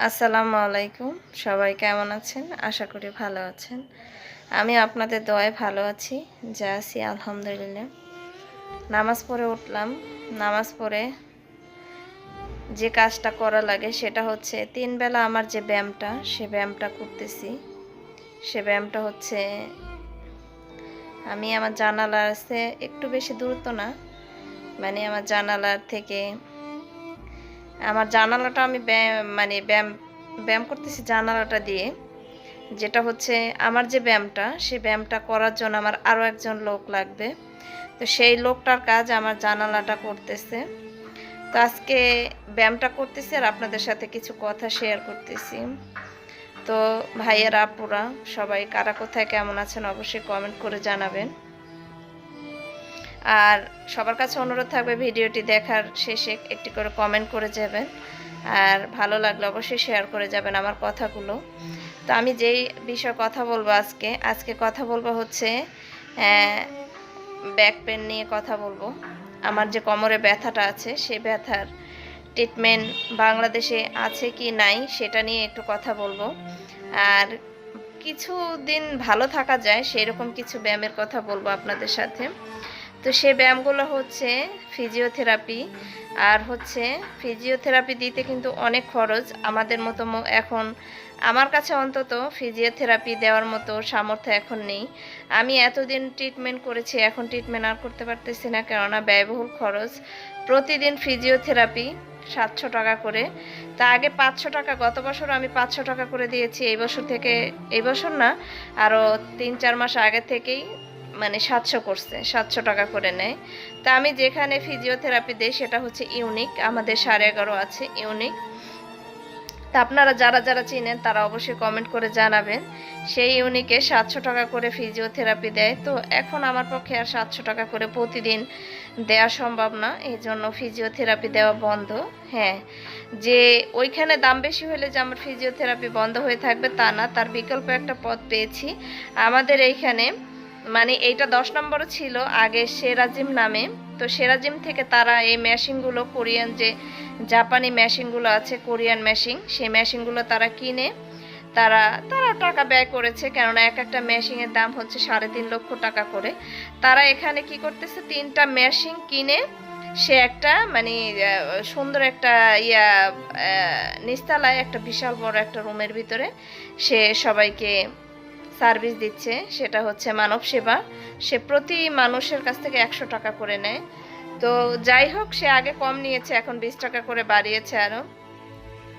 আসসালামু আলাইকুম। সবাই কেমন আছেন? আশা করি ভালো আছেন। আমি আপনাদের দোয়ায় ভালো আছি। যা আছি আলহামদুলিল্লাহ। নামাজ পড়ে উঠলাম। নামাজ পড়ে যে কাজটা করা লাগে সেটা হচ্ছে ৩ বেলা আমার যে ব্যায়ামটা, সে ব্যায়ামটা করতেছি। সে ব্যায়ামটা হচ্ছে আমি আমার জানালার আছে একটু বেশি দূরত্ব না। মানে আমার জানালার থেকে আমার জানালাটা আমি ব্যায়াম করতেছি জানালাটা দিয়ে। যেটা হচ্ছে আমার যে ব্যায়ামটা, সেই ব্যায়ামটা করার জন্য আমার আরও একজন লোক লাগবে। তো সেই লোকটার কাজ আমার জানালাটা করতেছে। তো আজকে ব্যায়ামটা করতেছি আর আপনাদের সাথে কিছু কথা শেয়ার করতেছি। তো ভাইয়েরা আপুরা সবাই কারা কোথায় কেমন আছেন অবশ্যই কমেন্ট করে জানাবেন। আর সবার কাছে অনুরোধ থাকবে ভিডিওটি দেখার শেষে একটি করে কমেন্ট করে যাবেন। আর ভালো লাগলে অবশ্যই শেয়ার করে যাবেন আমার কথাগুলো। তো আমি যেই বিষয়ে কথা বলবো আজকে কথা বলবো হচ্ছে ব্যাক পেন নিয়ে কথা বলবো। আমার যে কোমরে ব্যথাটা আছে সেই ব্যথার ট্রিটমেন্ট বাংলাদেশে আছে কি নাই সেটা নিয়ে একটু কথা বলবো। আর কিছু দিন ভালো থাকা যায় সেই রকম কিছু ব্যায়ামের কথা বলবো আপনাদের সাথে। তো সেই ব্যায়ামগুলো হচ্ছে ফিজিওথেরাপি। আর হচ্ছে ফিজিওথেরাপি দিতে কিন্তু অনেক খরচ। আমাদের মতো এখন আমার কাছে অন্তত ফিজিওথেরাপি দেওয়ার মতো সামর্থ্য এখন নেই। আমি এতদিন ট্রিটমেন্ট করেছি, এখন ট্রিটমেন্ট আর করতে পারতেছি না, কেননা ব্যয়বহুল খরচ। প্রতিদিন ফিজিওথেরাপি 700 টাকা করে। তা আগে 500 টাকা, গত বছর আমি 500 টাকা করে দিয়েছি। এই বছর না, আরও 3-4 মাস আগে থেকেই 700 করছে, 700 টাকা করে নেয়। তা আমি যেখানে ফিজিওথেরাপি দেই সেটা হচ্ছে ইউনিক, আমাদের 11.5 আছে ইউনিক। তা আপনারা যারা যারা চিনেন তারা অবশ্যই কমেন্ট করে জানাবেন। সেই ইউনিকে 700 টাকা করে ফিজিওথেরাপি দেয়। তো এখন আমার পক্ষে আর 700 টাকা করে প্রতিদিন দেওয়া সম্ভব না, এই জন্য ফিজিওথেরাপি দেওয়া বন্ধ। হ্যাঁ, যে ওইখানে দাম বেশি হলে যে আমার ফিজিওথেরাপি বন্ধ হয়ে থাকবে তা না, তার বিকল্প একটা পথ পেয়েছি আমাদের এইখানে। এইটা 10 নম্বরও ছিল আগে সেরাজিম নামে। তো সেরাজিম থেকে তারা এই মেশিনগুলো কোরিয়ান যে জাপানি মেশিনগুলো আছে, কোরিয়ান মেশিন, সেই মেশিনগুলো তারা কিনে তারা টাকা ব্যয় করেছে, কেননা একটা মেশিনের দাম হচ্ছে 3.5 লক্ষ টাকা করে। তারা এখানে কি করতেছে, 3টা মেশিন কিনে সে একটা সুন্দর একটা নিচতলায় একটা বিশাল বড় একটা রুমের ভিতরে সে সবাইকে সার্ভিস দিচ্ছে। সেটা হচ্ছে মানব সেবা। সে প্রতি মানুষের কাছ থেকে 100 টাকা করে নেয়। তো যাই হোক, সে আগে কম নিয়েছে, এখন 20 টাকা করে বাড়িয়েছে আরও।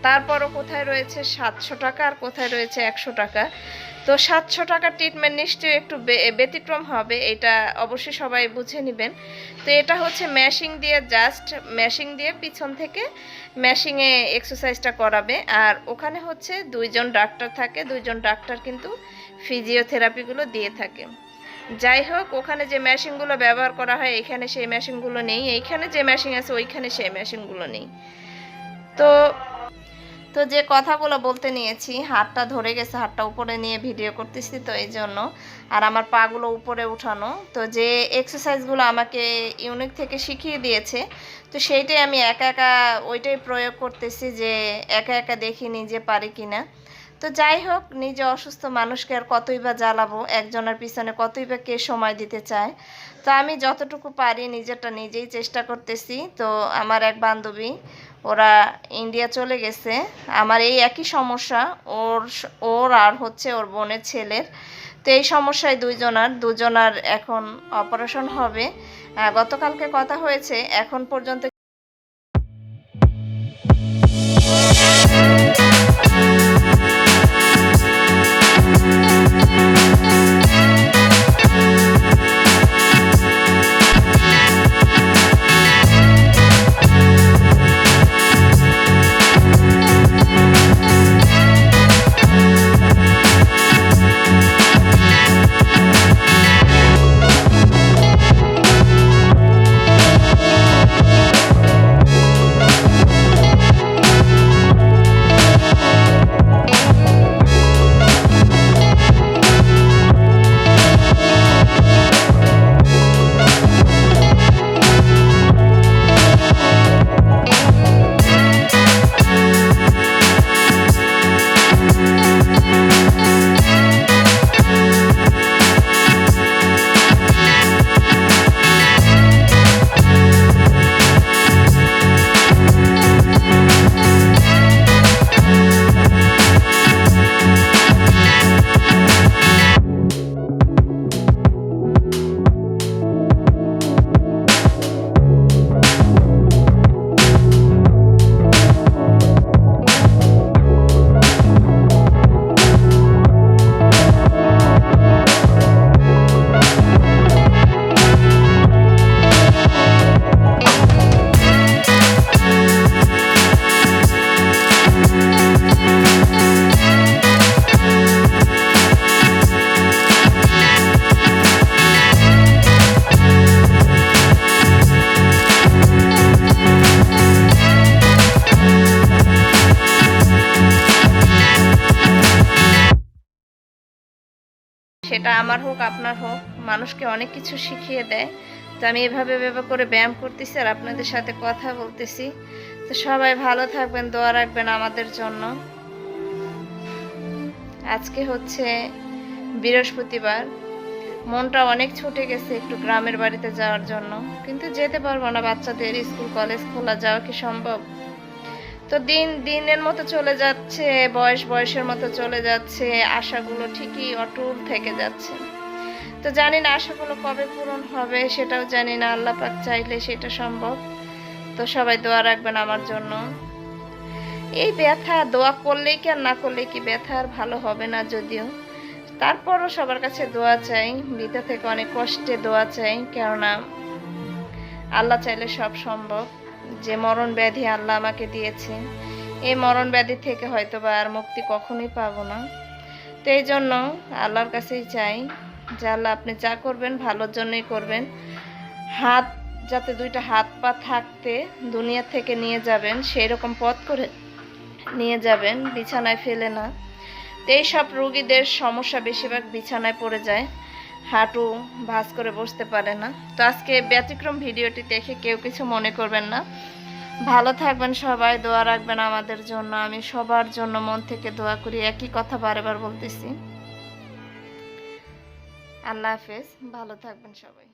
তারপরও কোথায় রয়েছে 700 টাকা আর কোথায় রয়েছে 100 টাকা। তো 700 টাকার ট্রিটমেন্ট নিশ্চয়ই একটু ব্যতিক্রম হবে, এটা অবশ্যই সবাই বুঝে নেবেন। তো এটা হচ্ছে মেশিং দিয়ে পিছন থেকে মেশিংয়ে এক্সারসাইজটা করাবে। আর ওখানে হচ্ছে 2জন ডাক্তার থাকে, 2জন ডাক্তার কিন্তু ফিজিওথেরাপিগুলো দিয়ে থাকে। যাই হোক, ওখানে যে মেশিনগুলো ব্যবহার করা হয় এখানে সেই মেশিনগুলো নেই, এইখানে যে মেশিন আছে ওইখানে সেই মেশিনগুলো নেই। তো তো যে কথাগুলো বলতে নিয়েছি, হাতটা ধরে গেছে, হাতটা উপরে নিয়ে ভিডিও করতেছি তো এই জন্য। আর আমার পাগুলো উপরে উঠানো। তো যে এক্সারসাইজগুলো আমাকে ইউনিক থেকে শিখিয়ে দিয়েছে, তো সেইটাই আমি একা একা ওইটাই প্রয়োগ করতেছি, যে একা একা দেখি নিজে পারি কিনা। তো যাই হোক, নিজে অসুস্থ মানুষকে আর কতই বা জ্বালাবো, একজনের পিছনে কতই বা কে সময় দিতে চায়। তো আমি যতটুকু পারি নিজেরটা নিজেই চেষ্টা করতেছি। তো আমার এক বান্ধবী, ওরা ইন্ডিয়া চলে গেছে। আমার এই একই সমস্যা, ওর আর হচ্ছে ওর বোনের ছেলের। তো এই সমস্যায় দুজনার এখন অপারেশন হবে। গতকালকে কথা হয়েছে, এখন পর্যন্ত সেটা আমার হোক আপনার হোক, মানুষকে অনেক কিছু শিখিয়ে দেয়। তো আমি এভাবে করে ব্যায়াম করতেছি আর আপনাদের সাথে কথা বলতেছি। তো সবাই ভালো থাকবেন, দোয়া রাখবেন আমাদের জন্য। আজকে হচ্ছে বৃহস্পতিবার, মনটা অনেক ছুটে গেছে একটু গ্রামের বাড়িতে যাওয়ার জন্য, কিন্তু যেতে পারবো না, বাচ্চাদের স্কুল কলেজ খোলা, যাওয়া কি সম্ভব? তো দিনের মতো চলে যাচ্ছে, বয়সের মতো চলে যাচ্ছে, আশাগুলো ঠিকই অটুট থেকে যাচ্ছে। তো জানি না আশাগুলো কবে পূরণ হবে, সেটাও জানি না, আল্লাহ পাক চাইলে সেটা সম্ভব। তো সবাই দোয়া রাখবেন আমার জন্য। এই ব্যথা দোয়া করলেই কি আর না করলেই কি, ব্যথা আর ভালো হবে না যদিও, তারপরও সবার কাছে দোয়া চাই, ভিতর থেকে অনেক কষ্টে দোয়া চাই, কেননা আল্লাহ চাইলে সব সম্ভব। যে মরণ ব্যাধি আল্লাহ আমাকে দিয়েছে, এই মরণ ব্যাধি থেকে হয়তো বা আর মুক্তি কখনোই পাবো না। তো এই জন্য আল্লাহর কাছেই চাই যে আল্লাহ আপনি যা করবেন ভালোর জন্যই করবেন। হাত যাতে দুইটা হাত পা থাকতে দুনিয়া থেকে নিয়ে যাবেন, সেই রকম পথ করে নিয়ে যাবেন, বিছানায় ফেলে না। তো এইসব রোগীদের সমস্যা বেশিরভাগ বিছানায় পড়ে যায়, হাঁটু ভাঁজ করে বসতে পারে না। তো আজকে ব্যতিক্রম ভিডিওটি দেখে কেউ কিছু মনে করবেন না। ভালো থাকবেন সবাই, দোয়া রাখবেন আমাদের জন্য। আমি সবার জন্য মন থেকে দোয়া করি, একই কথা বারবার বলতেছি। আল্লাহ হাফেজ, ভালো থাকবেন সবাই।